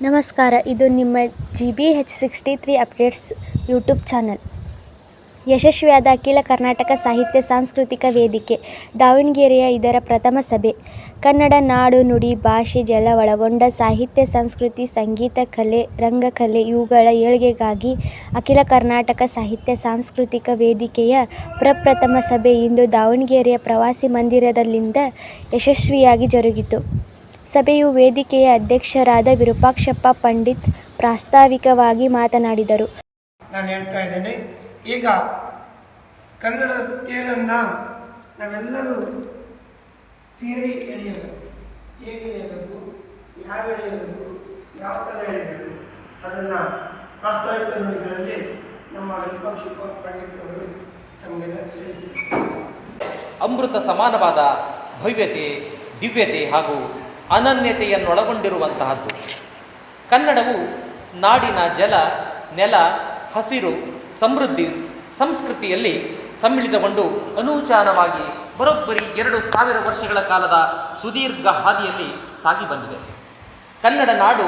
ನಮಸ್ಕಾರ, ಇದು ನಿಮ್ಮ GBH63 ಅಪ್ಡೇಟ್ಸ್ ಯೂಟ್ಯೂಬ್ ಚಾನಲ್. ಯಶಸ್ವಿಯಾದ ಅಖಿಲ ಕರ್ನಾಟಕ ಸಾಹಿತ್ಯ ಸಾಂಸ್ಕೃತಿಕ ವೇದಿಕೆ ದಾವಣಗೆರೆಯ ಇದರ ಪ್ರಥಮ ಸಭೆ. ಕನ್ನಡ ನಾಡು, ನುಡಿ, ಭಾಷೆ, ಜಲ ಒಳಗೊಂಡ ಸಾಹಿತ್ಯ, ಸಂಸ್ಕೃತಿ, ಸಂಗೀತ, ಕಲೆ, ರಂಗಕಲೆ ಇವುಗಳ ಏಳ್ಗೆಗಾಗಿ ಅಖಿಲ ಕರ್ನಾಟಕ ಸಾಹಿತ್ಯ ಸಾಂಸ್ಕೃತಿಕ ವೇದಿಕೆಯ ಪ್ರಪ್ರಥಮ ಸಭೆ ಇಂದು ದಾವಣಗೆರೆಯ ಪ್ರವಾಸಿ ಮಂದಿರದಲ್ಲಿಂದ ಯಶಸ್ವಿಯಾಗಿ ಜರುಗಿತು. ಸಭೆಯು ವೇದಿಕೆಯ ಅಧ್ಯಕ್ಷರಾದ ವಿರೂಪಾಕ್ಷಪ್ಪ ಪಂಡಿತ್ ಪ್ರಾಸ್ತಾವಿಕವಾಗಿ ಮಾತನಾಡಿದರು. ನಾನು ಹೇಳ್ತಾ ಇದ್ದೇನೆ, ಈಗ ಕನ್ನಡದ ತೇರನ್ನು ನಾವೆಲ್ಲರೂ ಸೇರಿ ಎಳೆಯಬೇಕು. ಹೇಗೆ ಎಳೆಯಬೇಕು, ಯಾವ ಎಳೆಯಬೇಕು, ಯಾವ ಥರ ಎಳೆಯಬೇಕು ಅದನ್ನು ಪ್ರಾಸ್ತಾವಿಕ ನುಡಿಗಳಲ್ಲಿ ನಮ್ಮ ವಿರೂಪಾಕ್ಷಪ್ಪ ಪಂಡಿತ್ ಅವರು ತಮಗೆಲ್ಲ ತಿಳಿಸಿದ್ದಾರೆ. ಅಮೃತ ಸಮಾನವಾದ ಭವ್ಯತೆ, ದಿವ್ಯತೆ ಹಾಗೂ ಅನನ್ಯತೆಯನ್ನೊಳಗೊಂಡಿರುವಂತಹದ್ದು. ಕನ್ನಡವು ನಾಡಿನ ಜಲ, ನೆಲ, ಹಸಿರು, ಸಮೃದ್ಧಿ, ಸಂಸ್ಕೃತಿಯಲ್ಲಿ ಸಮ್ಮಿಳಿತಗೊಂಡು ಅನೂಚಾನವಾಗಿ ಬರೋಬ್ಬರಿ 2000 ವರ್ಷಗಳ ಕಾಲದ ಸುದೀರ್ಘ ಹಾದಿಯಲ್ಲಿ ಸಾಗಿ ಬಂದಿದೆ. ಕನ್ನಡ ನಾಡು,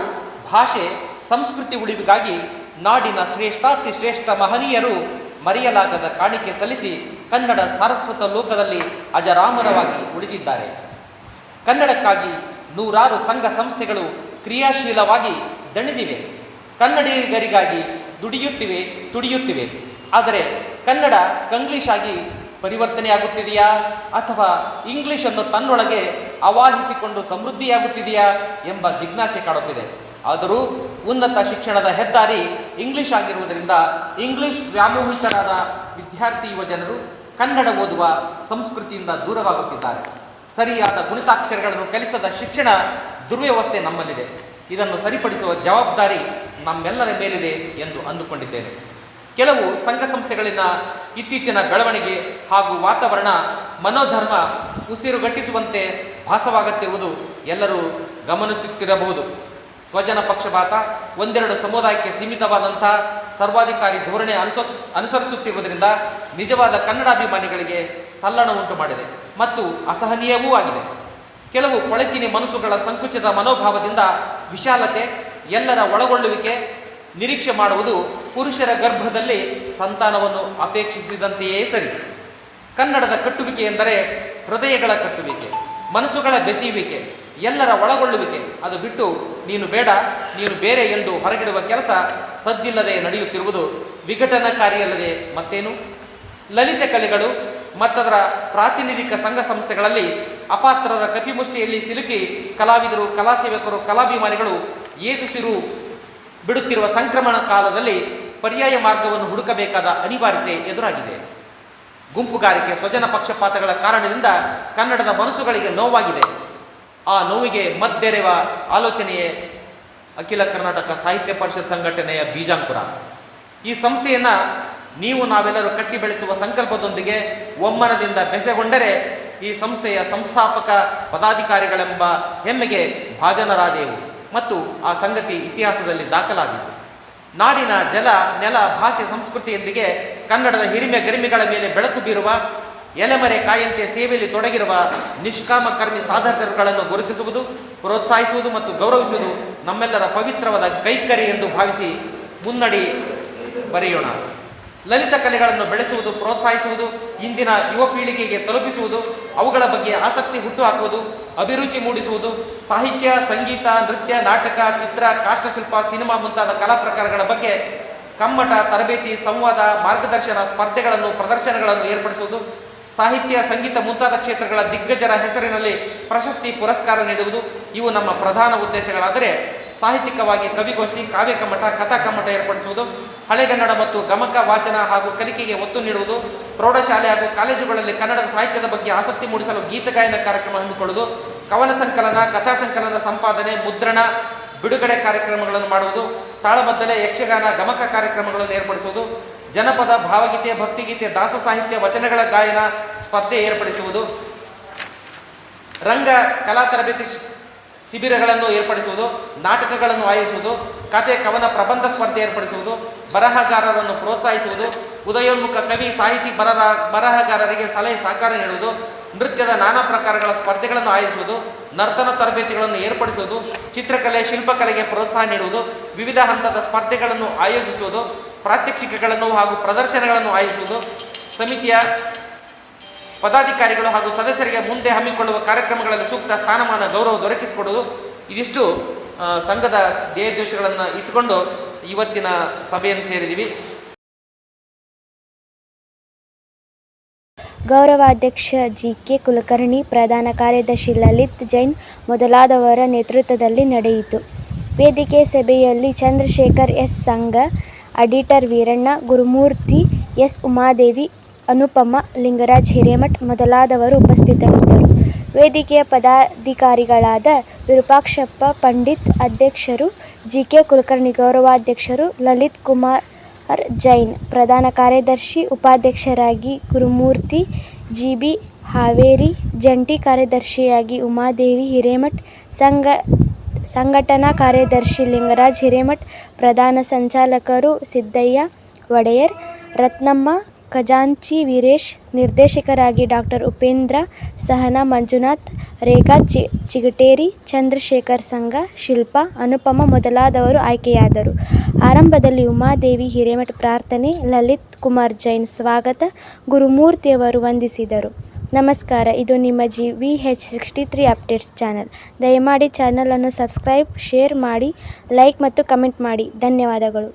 ಭಾಷೆ, ಸಂಸ್ಕೃತಿ ಉಳಿವಿಗಾಗಿ ನಾಡಿನ ಶ್ರೇಷ್ಠಾತಿ ಶ್ರೇಷ್ಠ ಮಹನೀಯರು ಮರೆಯಲಾಗದ ಕಾಣಿಕೆ ಸಲ್ಲಿಸಿ ಕನ್ನಡ ಸಾರಸ್ವತ ಲೋಕದಲ್ಲಿ ಅಜರಾಮರವಾಗಿ ಉಳಿದಿದ್ದಾರೆ. ಕನ್ನಡಕ್ಕಾಗಿ ನೂರಾರು ಸಂಘ ಸಂಸ್ಥೆಗಳು ಕ್ರಿಯಾಶೀಲವಾಗಿ ದಣಿದಿವೆ. ಕನ್ನಡಿಗರಿಗಾಗಿ ದುಡಿಯುತ್ತಿವೆ, ತುಡಿಯುತ್ತಿವೆ. ಆದರೆ ಕನ್ನಡ ಕಂಗ್ಲೀಷ್ ಆಗಿ ಪರಿವರ್ತನೆಯಾಗುತ್ತಿದೆಯಾ ಅಥವಾ ಇಂಗ್ಲಿಷನ್ನು ತನ್ನೊಳಗೆ ಆವಾಹಿಸಿಕೊಂಡು ಸಮೃದ್ಧಿಯಾಗುತ್ತಿದೆಯಾ ಎಂಬ ಜಿಜ್ಞಾಸೆ ಕಾಡುತ್ತಿದೆ. ಆದರೂ ಉನ್ನತ ಶಿಕ್ಷಣದ ಹೆದ್ದಾರಿ ಇಂಗ್ಲಿಷ್ ಆಗಿರುವುದರಿಂದ ಇಂಗ್ಲಿಷ್ ವ್ಯಾಮೋಹಿತರಾದ ವಿದ್ಯಾರ್ಥಿ ಯುವಜನರು ಕನ್ನಡ ಓದುವ ಸಂಸ್ಕೃತಿಯಿಂದ ದೂರವಾಗುತ್ತಿದ್ದಾರೆ. ಸರಿಯಾದ ಗುಣಿತಾಕ್ಷರಗಳನ್ನು ಕಲಿಸದ ಶಿಕ್ಷಣ ದುರ್ವ್ಯವಸ್ಥೆ ನಮ್ಮಲ್ಲಿದೆ. ಇದನ್ನು ಸರಿಪಡಿಸುವ ಜವಾಬ್ದಾರಿ ನಮ್ಮೆಲ್ಲರ ಮೇಲಿದೆ ಎಂದು ಅಂದುಕೊಂಡಿದ್ದೇನೆ. ಕೆಲವು ಸಂಘ ಸಂಸ್ಥೆಗಳಿನ ಇತ್ತೀಚಿನ ಬೆಳವಣಿಗೆ ಹಾಗೂ ವಾತಾವರಣ ಮನೋಧರ್ಮ ಉಸಿರುಗಟ್ಟಿಸುವಂತೆ ಭಾಸವಾಗುತ್ತಿರುವುದು ಎಲ್ಲರೂ ಗಮನಿಸುತ್ತಿರಬಹುದು. ಸ್ವಜನ ಪಕ್ಷಪಾತ, ಒಂದೆರಡು ಸಮುದಾಯಕ್ಕೆ ಸೀಮಿತವಾದಂಥ ಸರ್ವಾಧಿಕಾರಿ ಧೋರಣೆ ಅನುಸರಿಸುತ್ತಿರುವುದರಿಂದ ನಿಜವಾದ ಕನ್ನಡಾಭಿಮಾನಿಗಳಿಗೆ ತಲ್ಲಣ ಉಂಟು ಮಾಡಿದೆ ಮತ್ತು ಅಸಹನೀಯವೂ ಆಗಿದೆ. ಕೆಲವು ಕೊಳೆತಿನಿ ಮನಸ್ಸುಗಳ ಸಂಕುಚಿತ ಮನೋಭಾವದಿಂದ ವಿಶಾಲತೆ, ಎಲ್ಲರ ಒಳಗೊಳ್ಳುವಿಕೆ ನಿರೀಕ್ಷೆ ಮಾಡುವುದು ಪುರುಷರ ಗರ್ಭದಲ್ಲಿ ಸಂತಾನವನ್ನು ಅಪೇಕ್ಷಿಸಿದಂತೆಯೇ ಸರಿ. ಕನ್ನಡದ ಕಟ್ಟುವಿಕೆ ಎಂದರೆ ಹೃದಯಗಳ ಕಟ್ಟುವಿಕೆ, ಮನಸ್ಸುಗಳ ಬೆಸೆಯುವಿಕೆ, ಎಲ್ಲರ ಒಳಗೊಳ್ಳುವಿಕೆ. ಅದು ಬಿಟ್ಟು ನೀನು ಬೇಡ, ನೀನು ಬೇರೆ ಎಂದು ಹೊರಗಿಡುವ ಕೆಲಸ ಸದ್ದಿಲ್ಲದೆ ನಡೆಯುತ್ತಿರುವುದು ವಿಘಟನಕಾರಿಯಲ್ಲದೆ ಮತ್ತೇನು? ಲಲಿತ ಕಲೆಗಳು ಮತ್ತದರ ಪ್ರಾತಿನಿಧಿಕ ಸಂಘ ಸಂಸ್ಥೆಗಳಲ್ಲಿ ಅಪಾತ್ರರ ಕಪಿಮುಷ್ಟಿಯಲ್ಲಿ ಸಿಲುಕಿ ಕಲಾವಿದರು, ಕಲಾಸೇವಕರು, ಕಲಾಭಿಮಾನಿಗಳು ಏದುಸಿರು ಬಿಡುತ್ತಿರುವ ಸಂಕ್ರಮಣ ಕಾಲದಲ್ಲಿ ಪರ್ಯಾಯ ಮಾರ್ಗವನ್ನು ಹುಡುಕಬೇಕಾದ ಅನಿವಾರ್ಯತೆ ಎದುರಾಗಿದೆ. ಗುಂಪುಗಾರಿಕೆ, ಸ್ವಜನ ಪಕ್ಷಪಾತಗಳ ಕಾರಣದಿಂದ ಕನ್ನಡದ ಮನಸ್ಸುಗಳಿಗೆ ನೋವಾಗಿದೆ. ಆ ನೋವಿಗೆ ಮದ್ದೆರೆವ ಆಲೋಚನೆಯೇ ಅಖಿಲ ಕರ್ನಾಟಕ ಸಾಹಿತ್ಯ ಪರಿಷತ್ ಸಂಘಟನೆಯ ಬೀಜಾಂಕುರ. ಈ ಸಂಸ್ಥೆಯನ್ನು ನೀವು ನಾವೆಲ್ಲರೂ ಕಟ್ಟಿ ಬೆಳೆಸುವ ಸಂಕಲ್ಪದೊಂದಿಗೆ ಒಮ್ಮನದಿಂದ ಬೆಸೆಗೊಂಡರೆ ಈ ಸಂಸ್ಥೆಯ ಸಂಸ್ಥಾಪಕ ಪದಾಧಿಕಾರಿಗಳೆಂಬ ಹೆಮ್ಮೆಗೆ ಭಾಜನರಾದೆವು ಮತ್ತು ಆ ಸಂಗತಿ ಇತಿಹಾಸದಲ್ಲಿ ದಾಖಲಾಗಿತ್ತು. ನಾಡಿನ ಜಲ, ನೆಲ, ಭಾಷೆ, ಸಂಸ್ಕೃತಿಯೊಂದಿಗೆ ಕನ್ನಡದ ಹಿರಿಮೆ ಗರಿಮೆಗಳ ಮೇಲೆ ಬೆಳಕು ಬೀರುವ, ಎಲೆಮರೆ ಕಾಯಂತೆ ಸೇವೆಯಲ್ಲಿ ತೊಡಗಿರುವ ನಿಷ್ಕಾಮ ಕರ್ಮಿ ಸಾಧಕರುಗಳನ್ನು ಗುರುತಿಸುವುದು, ಪ್ರೋತ್ಸಾಹಿಸುವುದು ಮತ್ತು ಗೌರವಿಸುವುದು ನಮ್ಮೆಲ್ಲರ ಪವಿತ್ರವಾದ ಕೈಕರಿ ಎಂದು ಭಾವಿಸಿ ಮುನ್ನಡಿ ಬರೆಯೋಣ. ಲಲಿತ ಕಲೆಗಳನ್ನು ಬೆಳೆಸುವುದು, ಪ್ರೋತ್ಸಾಹಿಸುವುದು, ಇಂದಿನ ಯುವ ಪೀಳಿಗೆಗೆ ತಲುಪಿಸುವುದು, ಅವುಗಳ ಬಗ್ಗೆ ಆಸಕ್ತಿ ಹುಟ್ಟುಹಾಕುವುದು, ಅಭಿರುಚಿ ಮೂಡಿಸುವುದು, ಸಾಹಿತ್ಯ, ಸಂಗೀತ, ನೃತ್ಯ, ನಾಟಕ, ಚಿತ್ರ, ಕಾಷ್ಟಶಿಲ್ಪ, ಸಿನಿಮಾ ಮುಂತಾದ ಕಲಾ ಪ್ರಕಾರಗಳ ಬಗ್ಗೆ ಕಮ್ಮಟ, ತರಬೇತಿ, ಸಂವಾದ, ಮಾರ್ಗದರ್ಶನ, ಸ್ಪರ್ಧೆಗಳನ್ನು, ಪ್ರದರ್ಶನಗಳನ್ನು ಏರ್ಪಡಿಸುವುದು, ಸಾಹಿತ್ಯ, ಸಂಗೀತ ಮುಂತಾದ ಕ್ಷೇತ್ರಗಳ ದಿಗ್ಗಜರ ಹೆಸರಿನಲ್ಲಿ ಪ್ರಶಸ್ತಿ, ಪುರಸ್ಕಾರ ನೀಡುವುದು ಇವು ನಮ್ಮ ಪ್ರಧಾನ ಉದ್ದೇಶಗಳಾದರೆ, ಸಾಹಿತ್ಯಿಕವಾಗಿ ಕವಿಗೋಷ್ಠಿ, ಕಾವ್ಯ ಕಮ್ಮಟ, ಕಥಾ ಕಮ್ಮಟ ಏರ್ಪಡಿಸುವುದು, ಹಳೆಗನ್ನಡ ಮತ್ತು ಗಮಕ ವಾಚನ ಹಾಗೂ ಕಲಿಕೆಗೆ ಒತ್ತು ನೀಡುವುದು, ಪ್ರೌಢಶಾಲೆ ಹಾಗೂ ಕಾಲೇಜುಗಳಲ್ಲಿ ಕನ್ನಡದ ಸಾಹಿತ್ಯದ ಬಗ್ಗೆ ಆಸಕ್ತಿ ಮೂಡಿಸಲು ಗೀತಗಾಯನ ಕಾರ್ಯಕ್ರಮ ಹಮ್ಮಿಕೊಳ್ಳುವುದು, ಕವನ ಸಂಕಲನ, ಕಥಾ ಸಂಕಲನ ಸಂಪಾದನೆ, ಮುದ್ರಣ, ಬಿಡುಗಡೆ ಕಾರ್ಯಕ್ರಮಗಳನ್ನು ಮಾಡುವುದು, ತಾಳಬದ್ದಲೆ, ಯಕ್ಷಗಾನ, ಗಮಕ ಕಾರ್ಯಕ್ರಮಗಳನ್ನು ಏರ್ಪಡಿಸುವುದು, ಜನಪದ, ಭಾವಗೀತೆ, ಭಕ್ತಿಗೀತೆ, ದಾಸ ಸಾಹಿತ್ಯ, ವಚನಗಳ ಗಾಯನ ಸ್ಪರ್ಧೆ ಏರ್ಪಡಿಸುವುದು, ರಂಗ ಕಲಾ ತರಬೇತಿ ಶಿಬಿರಗಳನ್ನು ಏರ್ಪಡಿಸುವುದು, ನಾಟಕಗಳನ್ನು ಆಯೋಜಿಸುವುದು, ಕತೆ, ಕವನ, ಪ್ರಬಂಧ ಸ್ಪರ್ಧೆ ಏರ್ಪಡಿಸುವುದು, ಬರಹಗಾರರನ್ನು ಪ್ರೋತ್ಸಾಹಿಸುವುದು, ಉದಯೋನ್ಮುಖ ಕವಿ, ಸಾಹಿತಿ, ಬರಹಗಾರರಿಗೆ ಸಲಹೆ ಸಹಕಾರ ನೀಡುವುದು, ನೃತ್ಯದ ನಾನಾ ಪ್ರಕಾರಗಳ ಸ್ಪರ್ಧೆಗಳನ್ನು ಆಯೋಜಿಸುವುದು, ನರ್ತನ ತರಬೇತಿಗಳನ್ನು ಏರ್ಪಡಿಸುವುದು, ಚಿತ್ರಕಲೆ, ಶಿಲ್ಪಕಲೆಗೆ ಪ್ರೋತ್ಸಾಹ ನೀಡುವುದು, ವಿವಿಧ ಹಂತದ ಸ್ಪರ್ಧೆಗಳನ್ನು ಆಯೋಜಿಸುವುದು, ಪ್ರಾತ್ಯಕ್ಷಿಕೆಗಳನ್ನು ಹಾಗೂ ಪ್ರದರ್ಶನಗಳನ್ನು ಆಯೋಜಿಸುವುದು, ಸಮಿತಿಯ ಪದಾಧಿಕಾರಿಗಳು ಹಾಗೂ ಸದಸ್ಯರಿಗೆ ಮುಂದೆ ಹಮ್ಮಿಕೊಳ್ಳುವ ಕಾರ್ಯಕ್ರಮಗಳಲ್ಲಿ ಸೂಕ್ತ ಸ್ಥಾನಮಾನ, ಗೌರವ ದೊರಕಿಸಿಕೊಡುವುದು. ಇದಿಷ್ಟು ಸಂಘದ ಧ್ಯೇಯೋದ್ದೇಶಗಳನ್ನು ಇಟ್ಟುಕೊಂಡು ಇವತ್ತಿನ ಸಭೆಯನ್ನು ಸೇರಿದ್ದೀವಿ. ಗೌರವಾಧ್ಯಕ್ಷ ಜಿ.ಕೆ. ಕುಲಕರ್ಣಿ, ಪ್ರಧಾನ ಕಾರ್ಯದರ್ಶಿ ಲಲಿತ್ ಜೈನ್ ಮೊದಲಾದವರ ನೇತೃತ್ವದಲ್ಲಿ ನಡೆಯಿತು. ವೇದಿಕೆ ಸಭೆಯಲ್ಲಿ ಚಂದ್ರಶೇಖರ್ ಎಸ್. ಸಂಘ, ಅಡಿಟರ್ ವೀರಣ್ಣ, ಗುರುಮೂರ್ತಿ ಎಸ್. ಉಮಾದೇವಿ, ಅನುಪಮ, ಲಿಂಗರಾಜ್ ಹಿರೇಮಠ್ ಮೊದಲಾದವರು ಉಪಸ್ಥಿತರಿದ್ದರು. ವೇದಿಕೆಯ ಪದಾಧಿಕಾರಿಗಳಾದ ವಿರೂಪಾಕ್ಷಪ್ಪ ಪಂಡಿತ್ ಅಧ್ಯಕ್ಷರು, ಜಿ.ಕೆ. ಕುಲಕರ್ಣಿ ಗೌರವಾಧ್ಯಕ್ಷರು, ಲಲಿತ್ ಕುಮಾರ್ ಜೈನ್ ಪ್ರಧಾನ ಕಾರ್ಯದರ್ಶಿ, ಉಪಾಧ್ಯಕ್ಷರಾಗಿ ಗುರುಮೂರ್ತಿ ಜಿ.ಬಿ. ಹಾವೇರಿ, ಜಂಟಿ ಕಾರ್ಯದರ್ಶಿಯಾಗಿ ಉಮಾದೇವಿ ಹಿರೇಮಠ್, ಸಂಘಟನಾ ಕಾರ್ಯದರ್ಶಿ ಲಿಂಗರಾಜ್ ಹಿರೇಮಠ್, ಪ್ರಧಾನ ಸಂಚಾಲಕರು ಸಿದ್ದಯ್ಯ ಒಡೆಯರ್, ರತ್ನಮ್ಮ, ಖಜಾಂಚಿ ವೀರೇಶ್, ನಿರ್ದೇಶಕರಾಗಿ ಡಾಕ್ಟರ್ ಉಪೇಂದ್ರ, ಸಹನಾ ಮಂಜುನಾಥ್, ರೇಖಾ ಚಿಗಟೇರಿ, ಚಂದ್ರಶೇಖರ್ ಸಂಘ, ಶಿಲ್ಪಾ, ಅನುಪಮ ಮೊದಲಾದವರು ಆಯ್ಕೆಯಾದರು. ಆರಂಭದಲ್ಲಿ ಉಮಾದೇವಿ ಹಿರೇಮಠ್ ಪ್ರಾರ್ಥನೆ, ಲಲಿತ್ ಕುಮಾರ್ ಜೈನ್ ಸ್ವಾಗತ, ಗುರುಮೂರ್ತಿಯವರು ವಂದಿಸಿದರು. ನಮಸ್ಕಾರ. ಇದು ನಿಮ್ಮ GBH63 ಅಪ್ಡೇಟ್ಸ್ ಚಾನಲ್. ದಯಮಾಡಿ ಚಾನಲನ್ನು ಸಬ್ಸ್ಕ್ರೈಬ್, ಶೇರ್ ಮಾಡಿ, ಲೈಕ್ ಮತ್ತು ಕಮೆಂಟ್ ಮಾಡಿ. ಧನ್ಯವಾದಗಳು.